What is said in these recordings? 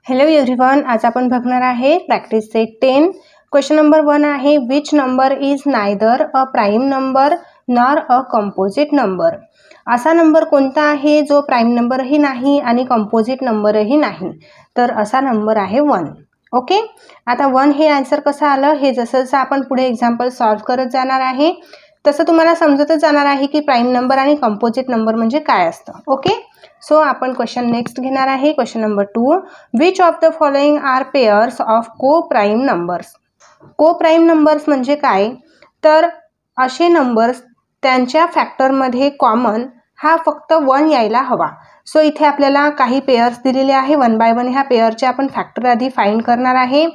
Hello everyone, आज आपण बघणार आहे प्रॅक्टिस सेट 10. क्वेश्चन नंबर 1 आहे, which number is neither a prime number nor a composite number. असा नंबर कोणता आहे जो प्राइम नंबरही नाही आणि कंपोजिट नंबरही नाही. तर असा नंबर आहे 1. ओके, आता 1 हे आन्सर कसं आलं हे जसं जसं आपण पुढे एक्झाम्पल सॉल्व्ह करत जाणार आहे तसं तुम्हाला समजतच जाणार आहे की प्राइम नंबर आणि कंपोजिट नंबर म्हणजे काय असतं. ओके, सो आपण क्वेश्चन नेक्स्ट घेणार आहे. Question number 2, which of the following are pairs of co prime numbers. Co prime numbers म्हणजे काय, तर असे नंबर्स त्यांच्या फॅक्टरमध्ये कॉमन हा फक्त 1 यायला हवा. सो इथे आपल्याला काही पेयर्स दिलेले आहे. 1 बाय 1 ह्या पेयरचे आपण फॅक्टर आधी फाइंड करणार आहे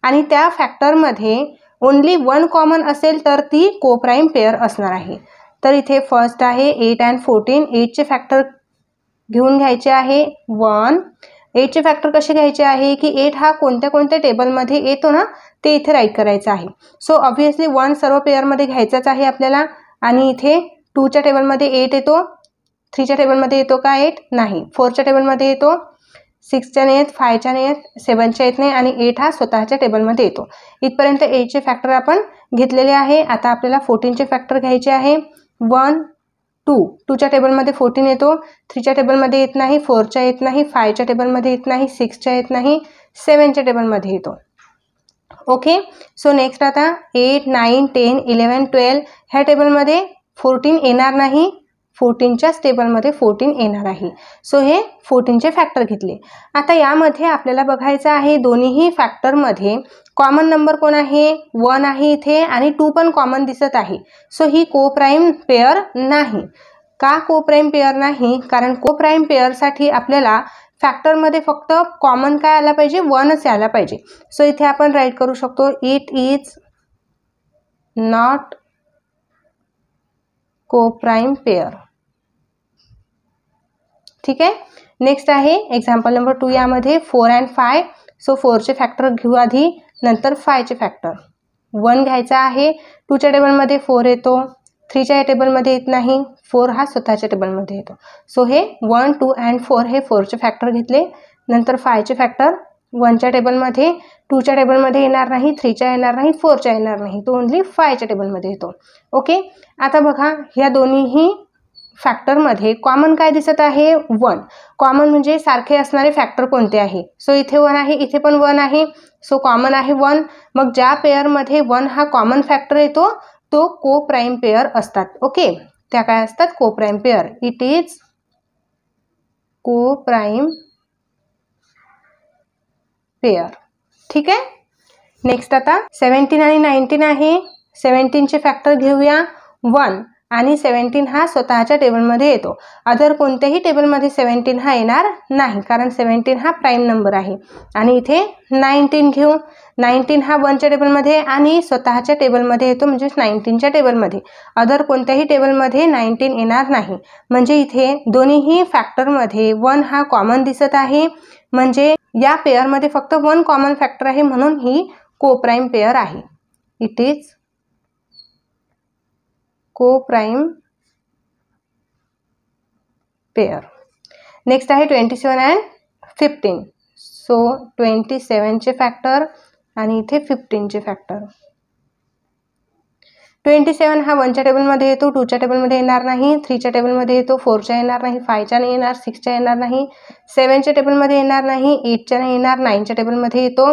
आणि त्या फॅक्टरमध्ये ओनली 1 कॉमन असेल तर ती को प्राइम पेयर असणार आहे. तर इथे फर्स्ट आहे 8 अँड 14. 8चे फॅक्टर घेऊन घ्यायचे आहे 1. 8चे फॅक्टर कसे घ्यायचे आहे की 8 हा कोणत्या कोणत्या टेबलमध्ये येतो ना ते इथे राईट करायचं आहे. सो ऑब्व्हियसली 1 सर्व पेयरमध्ये घ्यायचाच आहे आपल्याला आणि इथे 2च्या टेबलमध्ये 8 येतो, 3च्या टेबलमध्ये येतो का 8 नाही, 4च्या टेबलमध्ये येतो, 6च्या नाही येत, 5च्या नाही येत, 7च्या येत नाही आणि 8 हा स्वतःच्या टेबलमध्ये येतो. इथपर्यंत 8चे फॅक्टर आपण घेतलेले आहे. आता आपल्याला 14चे फॅक्टर घ्यायचे आहे 1 2. 2च्या टेबलमध्ये 14 येतो, 3च्या टेबलमध्ये येत नाही, 4च्या येत नाही, 5च्या टेबलमध्ये येत नाही, 6च्या येत नाही, 7च्या टेबलमध्ये येतो. ओके, सो नेक्स्ट आता 8 9 10 11 12 ह्या टेबलमध्ये 14 येणार नाही, 14च्याच टेबलमध्ये 14 येणार आहे. सो हे 14चे फॅक्टर घेतले. आता यामध्ये आपल्याला बघायचं आहे दोन्हीही फॅक्टरमध्ये कॉमन नंबर कोण आहे, 1 आहे इथे आणि 2 पण कॉमन दिसत आहे. सो ही को प्राइम पेयर नाही. का को प्राइम पेयर नाही, कारण को प्राइम पेयरसाठी आपल्याला फॅक्टरमध्ये फक्त कॉमन काय आला पाहिजे, 1च आला पाहिजे. सो इथे आपण राईट करू शकतो इट इज नॉट को प्राइम पेयर. ठीक आहे, नेक्स्ट आहे एक्झाम्पल नंबर 2. यामध्ये 4 अँड 5. सो 4चे फॅक्टर घेऊ आधी, नंतर 5चे फॅक्टर. 1 घ्यायचा आहे, 2च्या टेबलमध्ये 4 येतो, 3च्या टेबलमध्ये येत नाही, 4 हा स्वतःच्या टेबलमध्ये येतो. सो हे 1 2 अँड 4 हे 4चे फॅक्टर घेतले. नंतर 5चे फॅक्टर 1च्या टेबलमध्ये, 2च्या टेबलमध्ये येणार नाही, 3च्या येणार नाही, 4च्या येणार नाही, तो ओनली 5च्या टेबलमध्ये येतो. ओके, आता बघा ह्या दोन्हीही फॅक्टरमध्ये कॉमन काय दिसत आहे, 1. कॉमन म्हणजे सारखे असणारे फॅक्टर कोणते आहे, सो इथे 1 आहे, इथे पण 1 आहे, सो कॉमन आहे 1. मग ज्या पेयरमध्ये 1 हा कॉमन फॅक्टर येतो तो को प्राइम पेयर असतात. ओके, त्या काय असतात, को प्राइम पेयर. इट इज को प्राइम पेयर. ठीक आहे, नेक्स्ट आता 17 आणि 19 आहे. 17चे फॅक्टर घेऊया 1 आणि 17 हा स्वतःच्या टेबलमध्ये येतो. अदर कोणत्याही टेबलमध्ये 17 हा येणार नाही, कारण 17 हा प्राइम नंबर आहे. आणि इथे 19 घेऊ, 19 हा 1च्या टेबलमध्ये आणि स्वतःच्या टेबलमध्ये येतो म्हणजे 19च्या टेबलमध्ये. अदर कोणत्याही टेबलमध्ये 19 येणार नाही. म्हणजे इथे दोन्हीही फॅक्टरमध्ये 1 हा कॉमन दिसत आहे. म्हणजे या पेयरमध्ये फक्त 1 कॉमन फॅक्टर आहे, म्हणून ही को प्राइम पेयर आहे. इट इज को प्राइम पेयर. नेक्स्ट आहे 27 अँड 15. सो 27चे फॅक्टर आणि इथे 15चे फॅक्टर. 27 हा 1च्या टेबलमध्ये येतो, 2च्या टेबलमध्ये येणार नाही, 3च्या टेबलमध्ये येतो, 4च्या येणार नाही, 5च्या नाही येणार, 6च्या येणार नाही, 7च्या टेबलमध्ये येणार नाही, 8च्या नाही येणार, 9च्या टेबलमध्ये येतो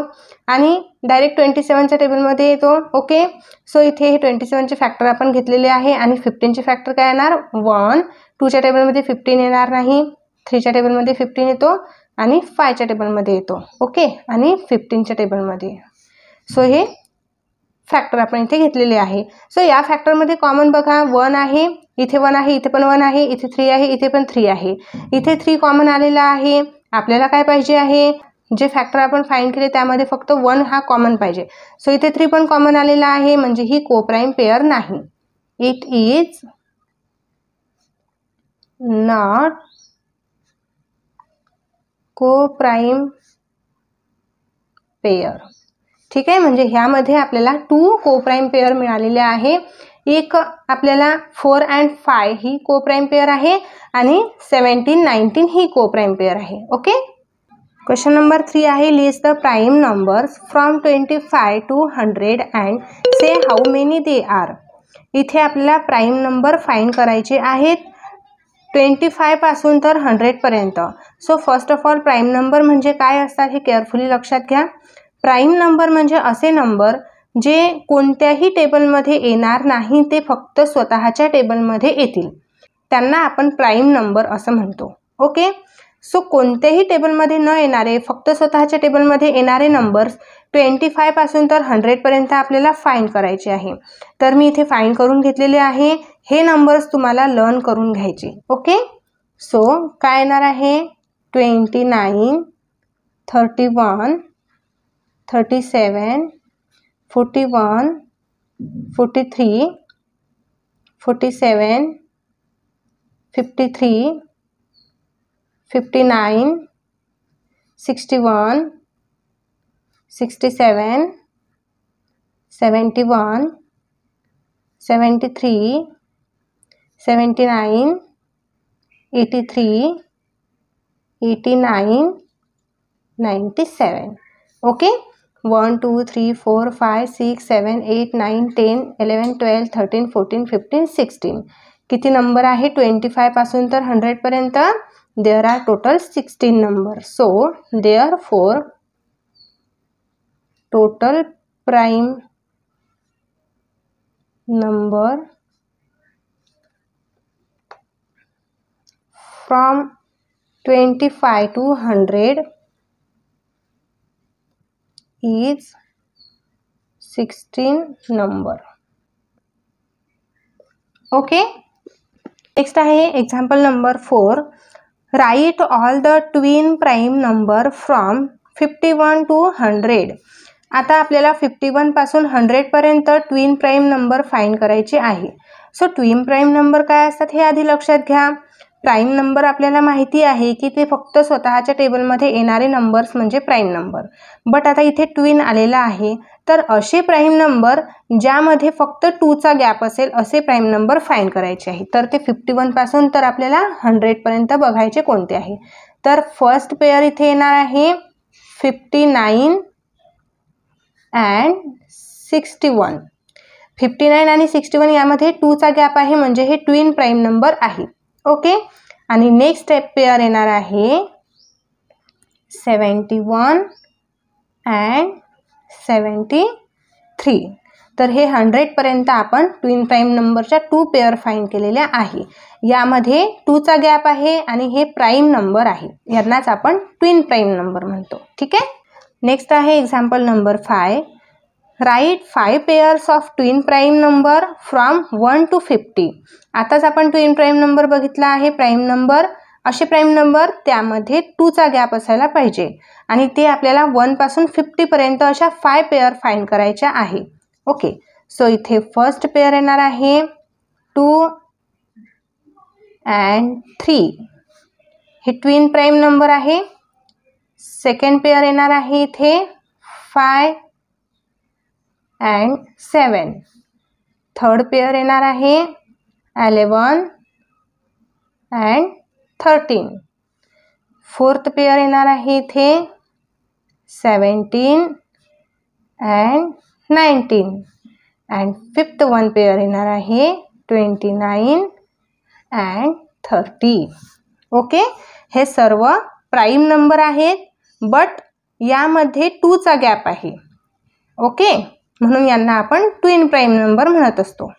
आणि डायरेक्ट 27च्या टेबलमध्ये येतो. ओके, सो इथे हे 27चे फॅक्टर आपण घेतलेले आहे आणि 15चे फॅक्टर काय येणार, 1. 2च्या टेबलमध्ये 15 येणार नाही, 3च्या टेबलमध्ये 15 येतो आणि 5च्या टेबलमध्ये येतो. ओके, आणि 15च्या टेबलमध्ये. सो हे फॅक्टर आपण इथे घेतलेले आहे. सो या फॅक्टरमध्ये कॉमन बघा 1 आहे, इथे 1 आहे, इथे पण 1 आहे, इथे 3 आहे, इथे पण 3 आहे, इथे 3 कॉमन आलेला आहे. आपल्याला काय पाहिजे आहे, जे फॅक्टर आपण फाइंड केले त्यामध्ये फक्त 1 हा कॉमन पाहिजे. सो इथे 3 पण कॉमन आलेला आहे, म्हणजे ही को प्राइम पेयर नाही. इट इज नॉट को प्राइम पेयर. ठीक आहे, म्हणजे ह्यामध्ये आपल्याला 2 को प्राइम पेयर मिळालेले आहे. एक आपल्याला 4 अँड 5 ही को प्राइम पेयर आहे आणि 17 19 ही को प्राइम पेयर आहे. ओके, क्वेश्चन नंबर 3 आहे list the prime numbers from 25 to 100 and say how many they are. इथे आपल्याला प्राईम नंबर फाइंड करायचे आहेत 25 पासून तर 100 पर्यंत. So first of all prime number म्हणजे काय असतात हे केअरफुली लक्षात घ्या. प्राईम नंबर म्हणजे असे नंबर जे कोणत्याही टेबलमध्ये येणार नाही, ते फक्त स्वतःच्या टेबलमध्ये येतील, त्यांना आपण प्राईम नंबर असं म्हणतो. ओके. सो कोणत्याही टेबलमध्ये न येणारे, फक्त स्वतःच्या टेबलमध्ये येणारे नंबर्स 25 पासून तर 100 पर्यंत आपल्याला फाइंड करायचे आहे. तर मी इथे फाइंड करून घेतलेले आहे. हे नंबर्स तुम्हाला लर्न करून घ्यायचे. ओके. सो काय येणार आहे 29, 31, 37, 41, 43, 47, 53, 59, 61, 67, 71, 73, 79, 83, 89, 97. ओके. 1 2 3 4 5 6 7 8 9 10 11 12 13 14 15 16. किती नंबर आहे 25 पासून तर 100 पर्यंत? There are total 16 number. So therefore total prime number from 25 to 100 is 16 number. Okay. Next आहे example number 4. Right all the twin prime number from 51 to 100. आता आपल्याला 51 पासून 100 पर्यंत ट्विन प्राईम नंबर फाइंड करायचे आहे. सो ट्विन प्राईम नंबर काय असतात हे आधी लक्षात घ्या. प्राईम नंबर आपल्याला माहिती आहे की ते फक्त स्वतःच्या टेबलमध्ये येणारे नंबर्स म्हणजे प्राईम नंबर. बट आता इथे ट्विन आलेला आहे, तर असे प्राईम नंबर ज्यामध्ये फक्त 2चा गॅप असेल असे प्राईम नंबर फाइंड करायचे आहे. तर ते 51 पासून तर आपल्याला 100 पर्यंत बघायचे कोणते आहे. तर फर्स्ट पेअर इथे येणार आहे 59 अँड 61. 59 आणि 61 यामध्ये 2चा गॅप आहे, म्हणजे हे ट्विन प्राईम नंबर आहे. ओके. आणि नेक्स्ट पेअर येणार आहे 71 अँड 73. तर हे 100 पर्यंत आपण ट्विन प्राईम नंबरच्या 2 पेअर फाइंड केलेल्या आहे. यामध्ये 2चा गॅप आहे आणि हे प्राईम नंबर आहे, यांनाच आपण ट्विन प्राईम नंबर म्हणतो. ठीक आहे. नेक्स्ट आहे example number 5. Right 5 pairs of twin prime number from 1 to 50. आताच आपण ट्विन प्राईम नंबर बघितला आहे. प्राईम नंबर असे प्राईम नंबर त्यामध्ये 2चा गॅप असायला पाहिजे आणि ते आपल्याला 1 पासून 50 पर्यंत अशा 5 पेअर फाइंड करायच्या आहे. ओके. सो इथे फर्स्ट पेअर येणार आहे 2 अँड 3. हे ट्विन प्राईम नंबर आहे. सेकंड पेअर येणार आहे इथे 5 अँड 7. थर्ड पेअर येणार आहे 11 अँड 13. फोर्थ पेअर येणार आहे इथे 17 and 19. And fifth one pair येणार आहे 29 अँड 30. ओके. हे सर्व प्राईम नंबर आहेत, बट यामध्ये 2चा गॅप आहे. ओके. म्हणून यांना आपण ट्विन प्राईम नंबर म्हणत असतो.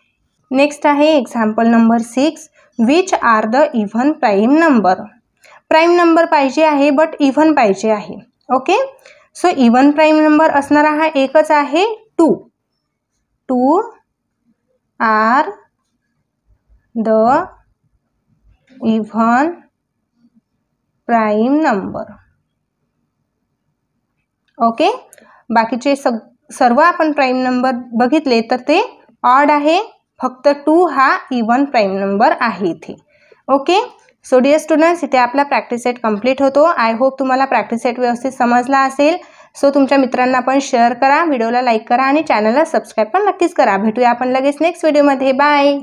नेक्स्ट आहे example number 6. Which are the even prime number. Prime number पाहिजे आहे, बट इव्हन पाहिजे आहे. Okay. So even prime number असणारा हा एकच आहे 2. 2 are the even prime number. Okay. बाकीचे सर्व आपण प्राईम नंबर बघितले तर ते ऑड आहे, फक्त 2 हा इव्हन प्राईम नंबर आहे इथे. ओके. सो डिअर स्टुडंट्स, इथे आपला प्रॅक्टिस सेट कंप्लीट होतो. आय होप तुम्हाला प्रॅक्टिस सेट व्यवस्थित समजला असेल. सो तुमच्या मित्रांना पण शेअर करा, व्हिडिओला लाईक करा आणि चॅनलला सबस्क्राईब पण नक्कीच करा. भेटूया आपण लगेच नेक्स्ट व्हिडिओमध्ये. बाय.